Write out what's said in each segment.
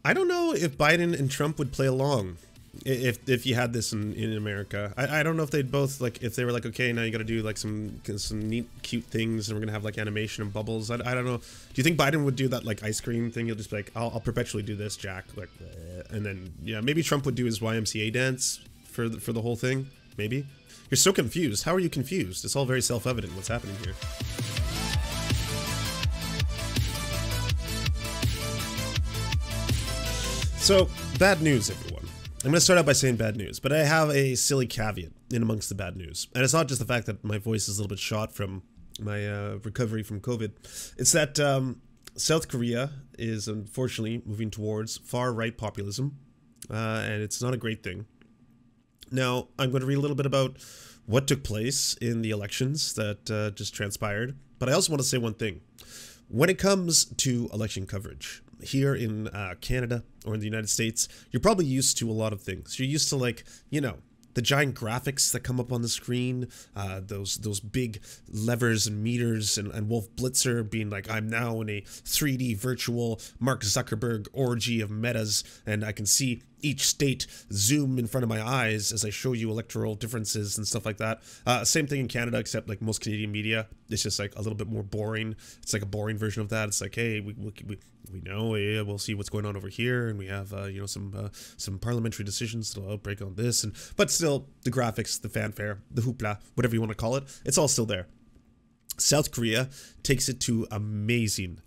I don't know if Biden and Trump would play along if you had this in America. I don't know if they'd both, like, if they were like, okay, now you got to do like some neat, cute things, and we're gonna have like animation and bubbles. I don't know. Do you think Biden would do that like ice cream thing? He'll just be like, I'll perpetually do this, Jack. Like, and then yeah, maybe Trump would do his YMCA dance for the whole thing. Maybe. You're so confused. How are you confused? It's all very self-evident what's happening here. So, bad news, everyone. I'm going to start out by saying bad news, but I have a silly caveat in amongst the bad news. And it's not just the fact that my voice is a little bit shot from my recovery from COVID. It's that South Korea is unfortunately moving towards far-right populism, and it's not a great thing. Now, I'm going to read a little bit about what took place in the elections that just transpired, but I also want to say one thing. When it comes to election coverage, here in Canada or in the United States, you're probably used to a lot of things. You're used to, like, you know, the giant graphics that come up on the screen, those big levers and meters, and Wolf Blitzer being like, I'm now in a 3D virtual Mark Zuckerberg orgy of metas, and I can see each state zoom in front of my eyes as I show you electoral differences and stuff like that. Same thing in Canada, except like most Canadian media, it's just like a little bit more boring. It's like a boring version of that. It's like, hey, we know, yeah, we'll see what's going on over here, and we have you know, some parliamentary decisions that'll outbreak on this, and but still the graphics, the fanfare, the hoopla, whatever you want to call it, it's all still there. South Korea takes it to amazing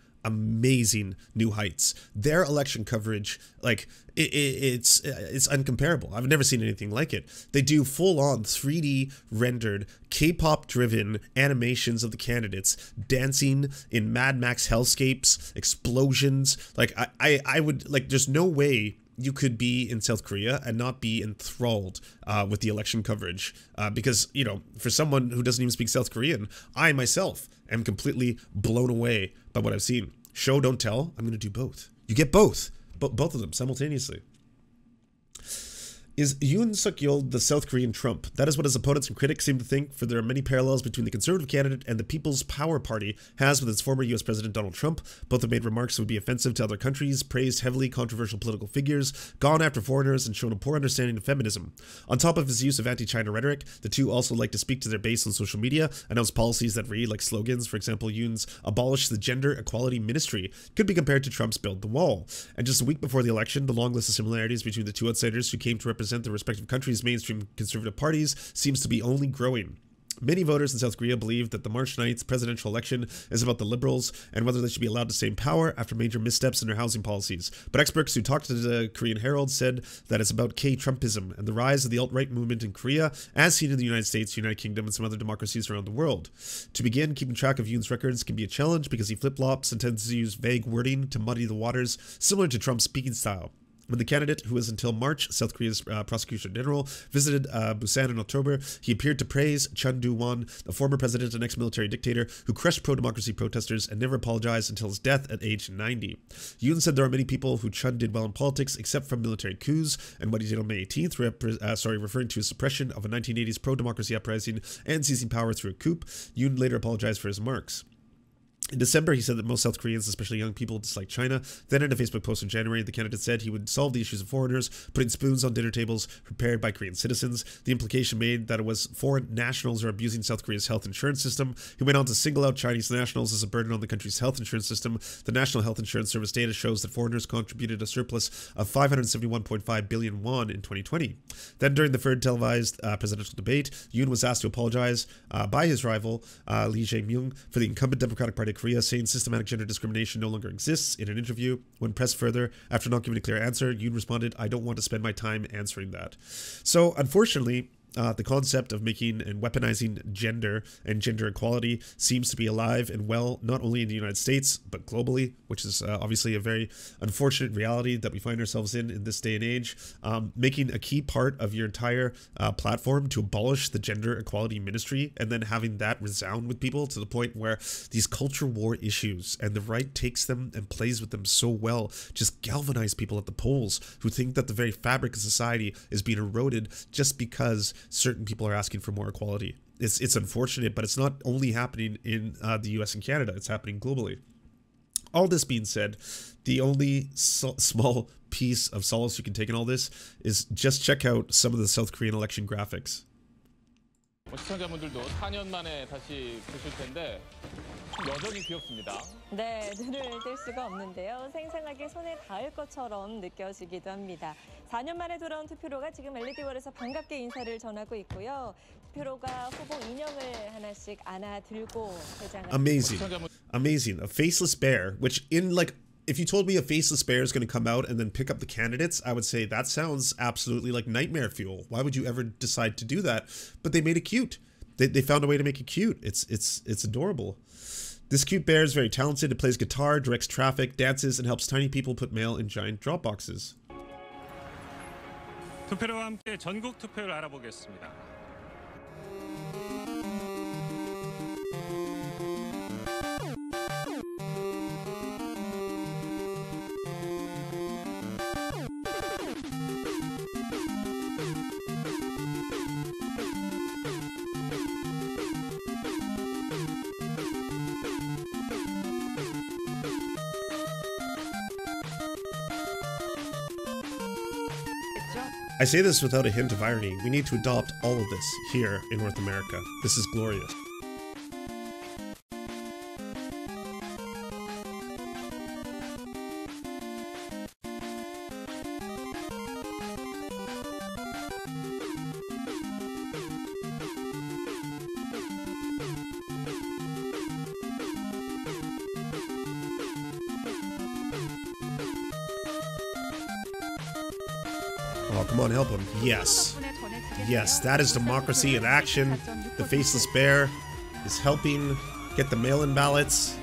new heights. Their election coverage, like, it's uncomparable. I've never seen anything like it. They do full-on 3D rendered, K-pop driven animations of the candidates dancing in Mad Max hellscapes, explosions. Like, I would, like, there's no way you could be in South Korea and not be enthralled with the election coverage, because, you know, for someone who doesn't even speak South Korean, I myself am completely blown away by what I've seen. Show, don't tell. I'm going to do both. You get both of them simultaneously. Is Yoon Suk-yeol the South Korean Trump? That is what his opponents and critics seem to think, for there are many parallels between the conservative candidate and the People's Power Party has with its former U.S. President Donald Trump. Both have made remarks that would be offensive to other countries, praised heavily controversial political figures, gone after foreigners, and shown a poor understanding of feminism. On top of his use of anti-China rhetoric, the two also like to speak to their base on social media, announce policies that read like slogans. For example, Yoon's "Abolish the Gender Equality Ministry" could be compared to Trump's "Build the Wall." And just a week before the election, the long list of similarities between the two outsiders who came to represent their respective countries' mainstream conservative parties seems to be only growing. Many voters in South Korea believe that the March 9th presidential election is about the liberals and whether they should be allowed to stay in power after major missteps in their housing policies. But experts who talked to the Korean Herald said that it's about K-Trumpism and the rise of the alt-right movement in Korea, as seen in the United States, United Kingdom, and some other democracies around the world. To begin, keeping track of Yoon's records can be a challenge because he flip-flops and tends to use vague wording to muddy the waters, similar to Trump's speaking style. When the candidate, who was until March South Korea's prosecutor general, visited Busan in October, he appeared to praise Chun Doo-won, the former president and ex-military dictator who crushed pro-democracy protesters and never apologized until his death at age 90. Yoon said there are many people who Chun did well in politics, except from military coups, and what he did on May 18th, referring to his suppression of a 1980s pro-democracy uprising and seizing power through a coup. Yoon later apologized for his remarks. In December, he said that most South Koreans, especially young people, dislike China. Then in a Facebook post in January, the candidate said he would solve the issues of foreigners, putting spoons on dinner tables prepared by Korean citizens. The implication made that it was foreign nationals are abusing South Korea's health insurance system. He went on to single out Chinese nationals as a burden on the country's health insurance system. The National Health Insurance Service data shows that foreigners contributed a surplus of 571.5 billion won in 2020. Then during the third televised presidential debate, Yoon was asked to apologize by his rival, Lee Jae-myung, for the incumbent Democratic Party Korea, saying systematic gender discrimination no longer exists. In an interview, when pressed further, after not giving a clear answer, Yoon responded, "I don't want to spend my time answering that." So, unfortunately, the concept of making and weaponizing gender and gender equality seems to be alive and well, not only in the United States, but globally, which is obviously a very unfortunate reality that we find ourselves in this day and age. Making a key part of your entire platform to abolish the gender equality ministry and then having that resound with people to the point where these culture war issues, and the right takes them and plays with them so well, just galvanize people at the polls who think that the very fabric of society is being eroded just because certain people are asking for more equality. It's unfortunate, but it's not only happening in the US and Canada, it's happening globally. All this being said, the only small piece of solace you can take in all this is just check out some of the South Korean election graphics. 시청자분들도 4년 만에 다시 보실 텐데 여전히 귀엽습니다. 네, 눈을 뗄 수가 없는데요. 생생하게 손에 닿을 것처럼 느껴지기도 합니다. 4년 만에 돌아온 투표로가 지금 LED월에서 반갑게 인사를 전하고 있고요. 투표로가 후보 인형을 하나씩 안아 들고 회장을 Amazing. A faceless bear, which in like if you told me a faceless bear is going to come out and then pick up the candidates, I would say that sounds absolutely like nightmare fuel. Why would you ever decide to do that? But they made it cute. They found a way to make it cute. It's adorable. This cute bear is very talented. It plays guitar, directs traffic, dances, and helps tiny people put mail in giant drop boxes. 투표로와 함께 전국 투표를 알아보겠습니다. I say this without a hint of irony. We need to adopt all of this here in North America. This is glorious. Oh, come on, help him. Yes. Yes, that is democracy in action. The faceless bear is helping get the mail-in ballots.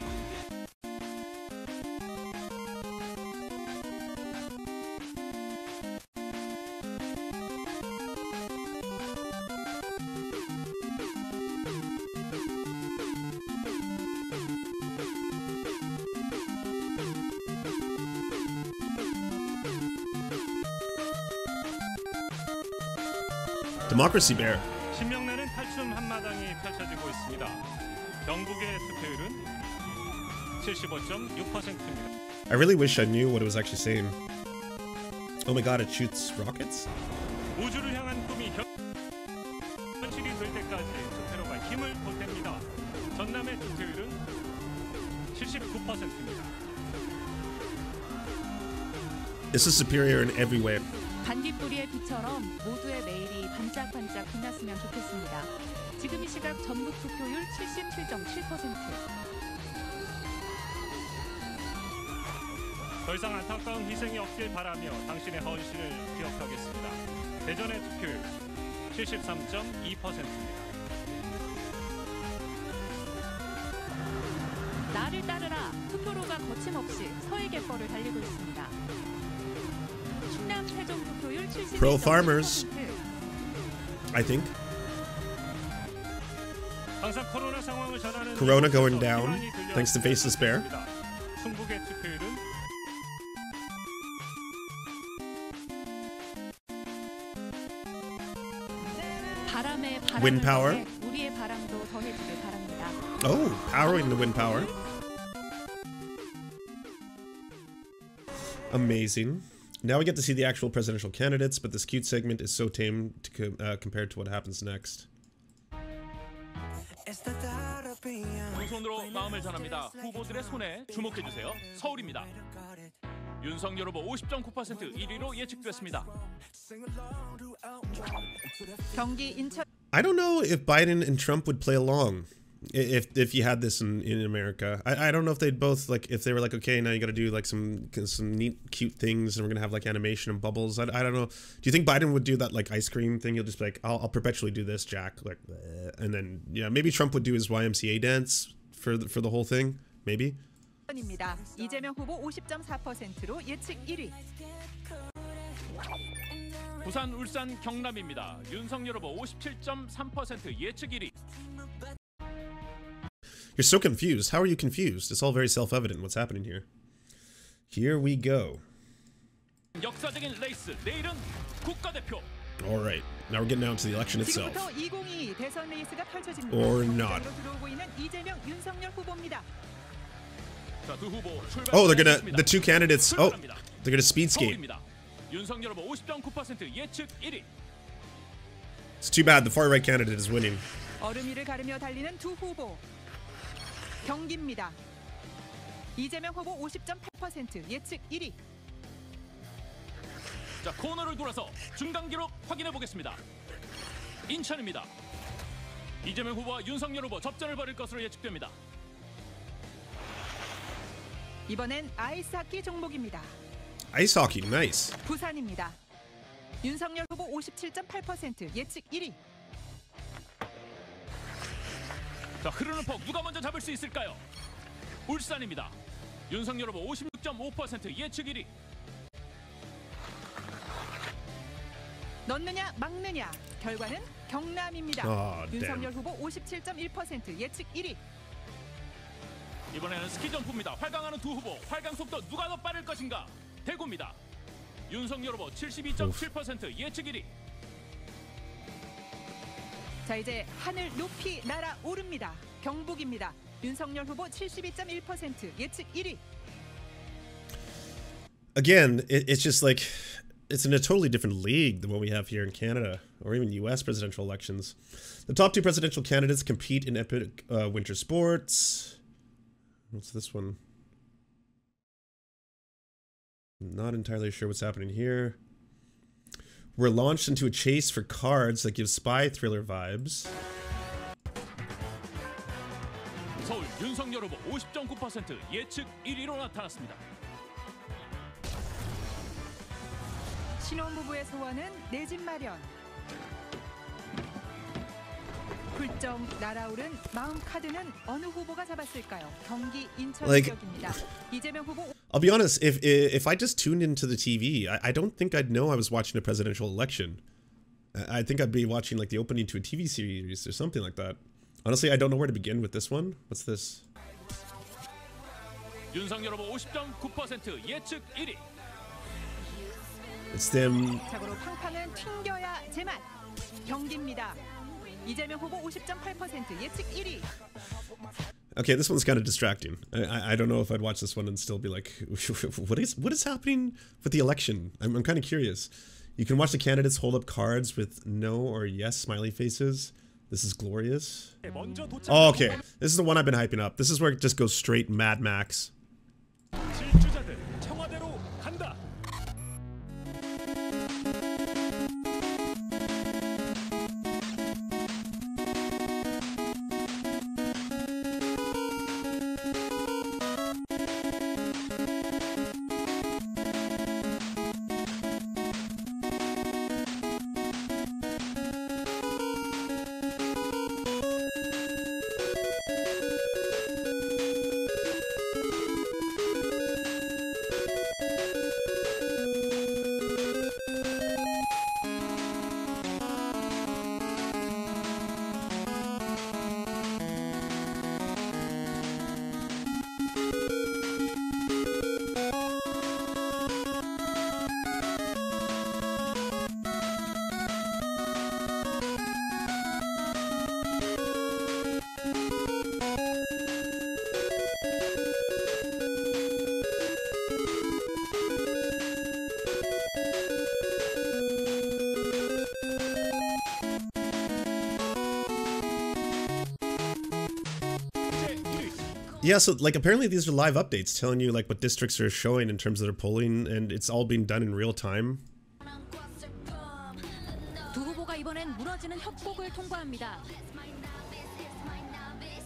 Democracy bear. 신명나는 탈춤 한마당이 펼쳐지고 있습니다. 영국의 투표율은 75.6%입니다. I really wish I knew what it was actually saying. Oh my god, it shoots rockets? 우주를 향한 꿈이 현실이 될 때까지 투표로가 힘을 보탭니다. 전남의 투표율은 79%입니다. This is superior in every way. 반딧불이의 빛처럼 모두의 매일이 반짝반짝 빛났으면 좋겠습니다. 지금 이 시각 전국 투표율 77.7%. 더 이상 안타까운 희생이 없길 바라며 당신의 헌신을 기억하겠습니다. 대전의 투표율 73.2%입니다. 나를 따르라. 투표로가 거침없이 서해 갯벌을 달리고 있습니다. Pro farmers, I think. Corona going down, thanks to Faceless Bear. Wind power. Oh, powering the wind power. Amazing. Now we get to see the actual presidential candidates, but this cute segment is so tame compared to what happens next. 두 손으로 마음을 전합니다. 후보들의 손에 주목해 주세요. 서울입니다. 윤석열 후보 50.9% 1위로 예측됐습니다. 경기 인천. I don't know if Biden and Trump would play along. If you had this in America, I don't know if they'd both, like, if they were like, okay, now you got to do like some neat cute things and we're gonna have like animation and bubbles. I don't know. Do you think Biden would do that like ice cream thing? He'll just be like, I'll perpetually do this, Jack, like, and then yeah, maybe Trump would do his YMCA dance for the whole thing, maybe. 이재명 후보 50.4%로 예측 1위. 부산, 울산, 경남입니다. 윤석열 후보 57.3% 예측 1위. You're so confused. How are you confused? It's all very self-evident what's happening here. Here we go. 역사적인 레이스, 내일은 국가대표. All right. Now we're getting down to the election itself. 지금부터 2022 대선 레이스가 펼쳐집니다. Or not. 들어오고 있는 이재명, 윤석열 후보입니다. 자, 두 후보 Oh, they're gonna 출발했습니다. the two candidates. Oh, 출발합니다. they're gonna speed skate. 서울입니다. 윤석열 후보 50.9% 예측 1위. It's too bad the far right candidate is winning. 얼음 위를 가르며 달리는 두 후보. 경기입니다. 이재명 후보 50.8% 예측 1위. 자, 코너를 돌아서 중간 기록 확인해 보겠습니다. 인천입니다. 이재명 후보와 윤석열 후보 접전을 벌일 것으로 예측됩니다. 이번엔 아이스하키 종목입니다. Ice hockey, nice. 부산입니다. 윤석열 후보 57.8% 예측 1위. 자, 흐르는 폭 누가 먼저 잡을 수 있을까요? 울산입니다. 윤석열 후보 56.5% 예측 1위. 넣느냐 막느냐 결과는 경남입니다. Oh, 윤석열 damn. 후보 57.1% 예측 1위. 이번에는 스키 점프입니다. 활강하는 두 후보. 활강 속도 누가 더 빠를 것인가? 대구입니다. 윤석열 후보 72.7% 예측 1위. 자, 이제 하늘 높이 날아오릅니다. 경북입니다. 윤석열 후보 72.1% 예측 1위. Again, it's just like it's in a totally different league than what we have here in Canada or even U.S. presidential elections. The top two presidential candidates compete in epic winter sports. What's this one? Not entirely sure what's happening here. We're launched into a chase for cards that give spy thriller vibes. 서울 윤석열 후보 50.9% 예측 1위로 나타났습니다. 신혼부부의 소원은 내 집 마련. 훌쩍 날아오른 마음 카드는 어느 후보가 잡았을까요? 경기 인천 지역입니다. 이재명 후보. I'll be honest, if I just tuned into the TV, I don't think I'd know I was watching a presidential election. I think I'd be watching like the opening to a TV series or something like that. Honestly, I don't know where to begin with this one. What's this? 윤석열 후보 50.9% 예측 1위. It's them. 자고로 팡팡은 튕겨야 제맛. 경기입니다. 이재명 후보 50.8% 예측 1위. Okay, this one's kind of distracting. I don't know if I'd watch this one and still be like, what is happening with the election? I'm kind of curious. You can watch the candidates hold up cards with no or yes smiley faces. This is glorious. Oh, okay. This is the one I've been hyping up. This is where it just goes straight Mad Max. 질주자들 청와대로 간다. Yeah, so like apparently these are live updates telling you like what districts are showing in terms of their polling, and it's all being done in real time. 두 후보가 이번엔 무너지는 협곡을 통과합니다.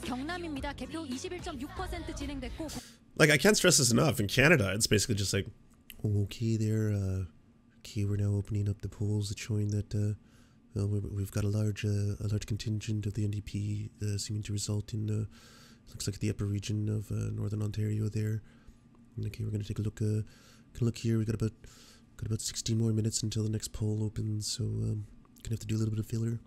경남입니다. 개표 21.6% 진행됐고. Like I can't stress this enough. In Canada, it's basically just like, okay, okay, we're now opening up the polls. It's showing that we've got a large contingent of the NDP seeming to result in. Looks like the upper region of northern Ontario there. Okay, we're gonna take a look. Can look here. We got about 16 more minutes until the next poll opens, so gonna have to do a little bit of filler.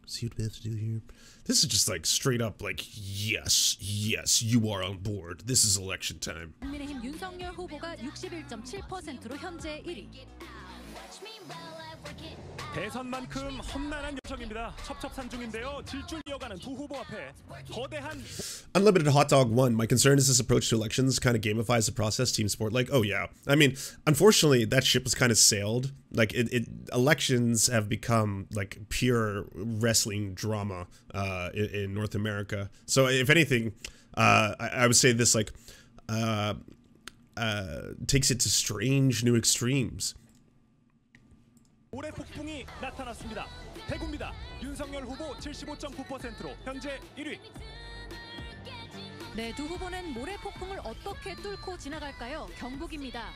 See what we have to do here. This is just like straight up like yes, you are on board. This is election time. 국민의힘 윤석열 후보가 61.7%로 현재 1위. 대선만큼 험난한 여정입니다. 첩첩산중인데요. 질줄 이어가는 두 후보 앞에 거대한 Unlimited Hot Dog 1. My concern is this approach to elections kind of gamifies the process, team sport. Like, oh yeah. I mean, unfortunately, that ship has kind of sailed. Like, elections have become like pure wrestling drama in North America. So if anything, I would say this like takes it to strange new extremes. 올해 폭풍이 나타났습니다. 대구입니다. 윤석열 후보 75.9%로 현재 1위. 네, 두 후보는 모래 폭풍을 어떻게 뚫고 지나갈까요? 경북입니다.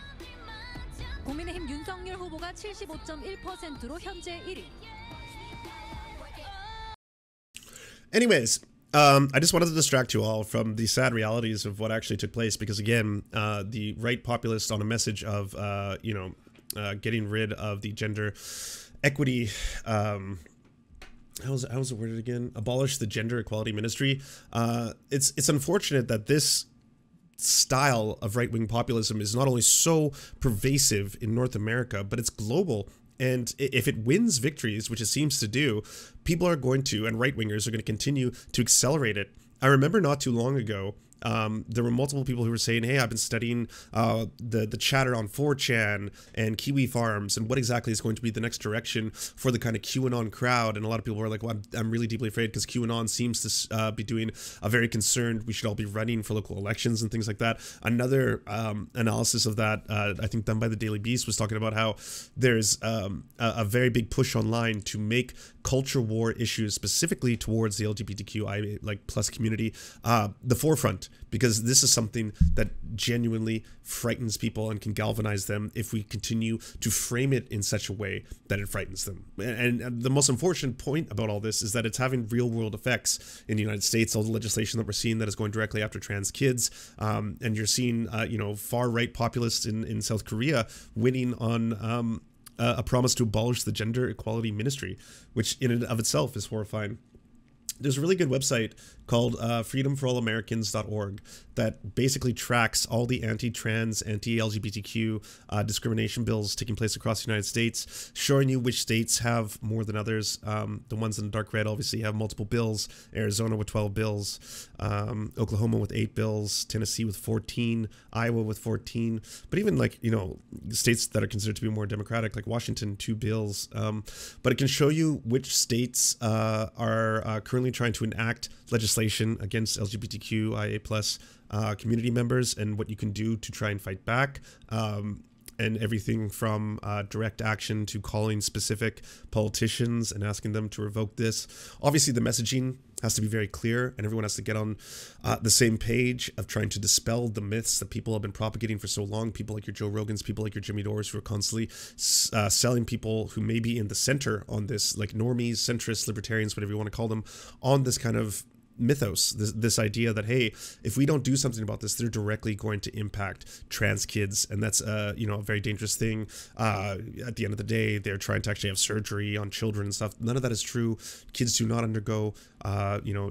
국민의힘 윤석열 후보가 75.1%로 현재 1위. Anyways, I just wanted to distract you all from the sad realities of what actually took place because, again, the right populist on a message of, getting rid of the gender equity, how's it worded again? Abolish the gender equality ministry. It's unfortunate that this style of right-wing populism is not only so pervasive in North America, but it's global. And if it wins victories, which it seems to do, people are going to, and right-wingers are going to continue to accelerate it. I remember not too long ago, there were multiple people who were saying, hey, I've been studying the chatter on 4chan and Kiwi Farms and what exactly is going to be the next direction for the kind of QAnon crowd. And a lot of people were like, well, I'm really deeply afraid because QAnon seems to be doing a very concerned, we should all be running for local elections and things like that. Another analysis of that, I think done by the Daily Beast, was talking about how there's a very big push online to make culture war issues specifically towards the LGBTQI plus community the forefront, because this is something that genuinely frightens people and can galvanize them if we continue to frame it in such a way that it frightens them. And the most unfortunate point about all this is that it's having real world effects in the United States. All the legislation that we're seeing that is going directly after trans kids, and you're seeing far right populists in South Korea winning on a promise to abolish the gender equality ministry, which in and of itself is horrifying. There's a really good website called freedomforallameriCans.org that basically tracks all the anti-trans, anti-LGBTQ discrimination bills taking place across the United States, showing you which states have more than others. The ones in the dark red obviously have multiple bills. Arizona with 12 bills, Oklahoma with 8 bills, Tennessee with 14, Iowa with 14. But even states that are considered to be more democratic, like Washington, 2 bills. But it can show you which states are currently trying to enact legislation against LGBTQIA+ community members and what you can do to try and fight back. And everything from direct action to calling specific politicians and asking them to revoke this. Obviously, the messaging has to be very clear, and everyone has to get on the same page of trying to dispel the myths that people have been propagating for so long. People like your Joe Rogans, people like your Jimmy Dores, who are constantly selling people who may be in the center on this, like normies, centrists, libertarians, whatever you want to call them, on this kind of mythos, this idea that, hey, if we don't do something about this, they're directly going to impact trans kids, and that's a very dangerous thing. At the end of the day, they're trying to actually have surgery on children and stuff. None of that is true. Kids do not undergo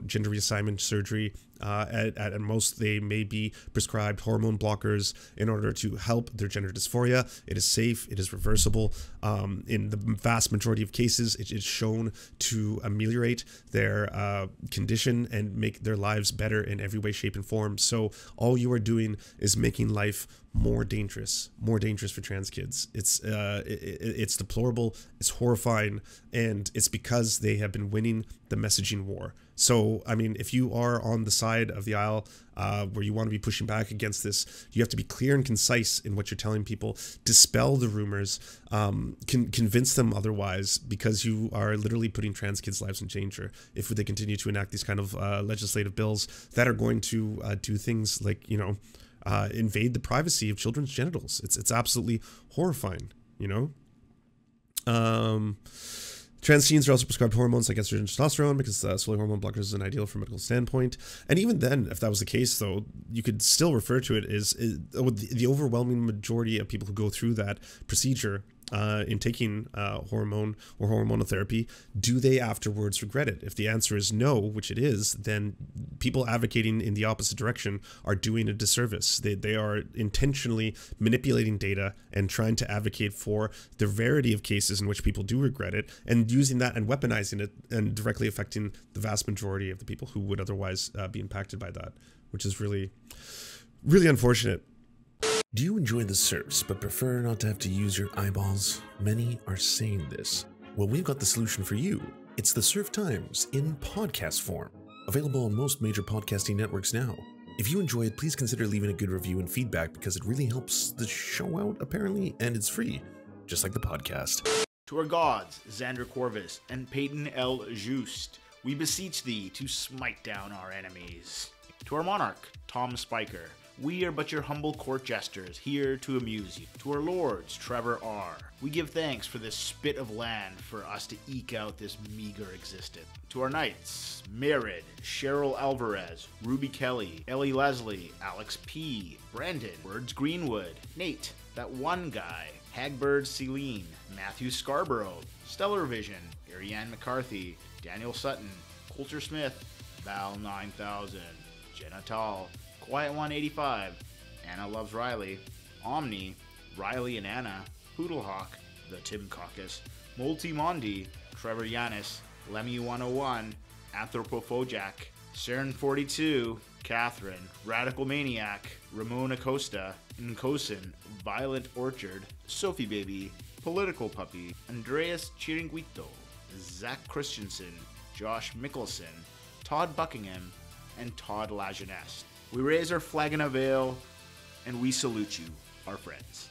gender reassignment surgery. At most, they may be prescribed hormone blockers in order to help their gender dysphoria. It is safe. It is reversible. In the vast majority of cases, it is shown to ameliorate their condition and make their lives better in every way, shape, and form. So all you are doing is making life more dangerous for trans kids. It's deplorable, it's horrifying, and it's because they have been winning the messaging war. So, I mean, if you are on the side of the aisle where you want to be pushing back against this, you have to be clear and concise in what you're telling people, dispel the rumors, convince them otherwise, because you are literally putting trans kids' lives in danger if they continue to enact these kind of legislative bills that are going to do things like, invade the privacy of children's genitals. It's absolutely horrifying, Trans teens are also prescribed hormones like estrogen and testosterone because solely hormone blockers is an ideal from a medical standpoint. And even then, if that was the case, though, you could still refer to it as the overwhelming majority of people who go through that procedure in taking hormone or hormonal therapy, do they afterwards regret it? If the answer is no, which it is, then people advocating in the opposite direction are doing a disservice. They are intentionally manipulating data and trying to advocate for the rarity of cases in which people do regret it, and using that and weaponizing it and directly affecting the vast majority of the people who would otherwise be impacted by that, which is really, really unfortunate. Do you enjoy the Serfs but prefer not to have to use your eyeballs? Many are saying this. Well, we've got the solution for you. It's the Serf Times in podcast form, available on most major podcasting networks now. If you enjoy it, please consider leaving a good review and feedback, because it really helps the show out, apparently, and it's free, just like the podcast. To our gods, Xander Corvus and Peyton L. Just, we beseech thee to smite down our enemies. To our monarch, Tom Spiker, we are but your humble court jesters, here to amuse you. To our lords, Trevor R., we give thanks for this spit of land for us to eke out this meager existence. To our knights, Merid, Cheryl Alvarez, Ruby Kelly, Ellie Leslie, Alex P., Brandon, Words Greenwood, Nate, that one guy, Hagbird Celine, Matthew Scarborough, Stellar Vision, Ariane McCarthy, Daniel Sutton, Coulter Smith, Val 9000, Jenna Tall, Quiet 185, Anna Loves Riley, Omni, Riley and Anna, Poodlehawk, The Tim Caucus, Multimondi, Trevor Yanis, Lemmy 101, Anthropophojak, Saren 42, Catherine, Radical Maniac, Ramon Acosta, Nkosin, Violent Orchard, Sophie Baby, Political Puppy, Andreas Chiringuito, Zach Christensen, Josh Mickelson, Todd Buckingham, and Todd Lajeunesse. We raise our flag in a veil, and we salute you, our friends.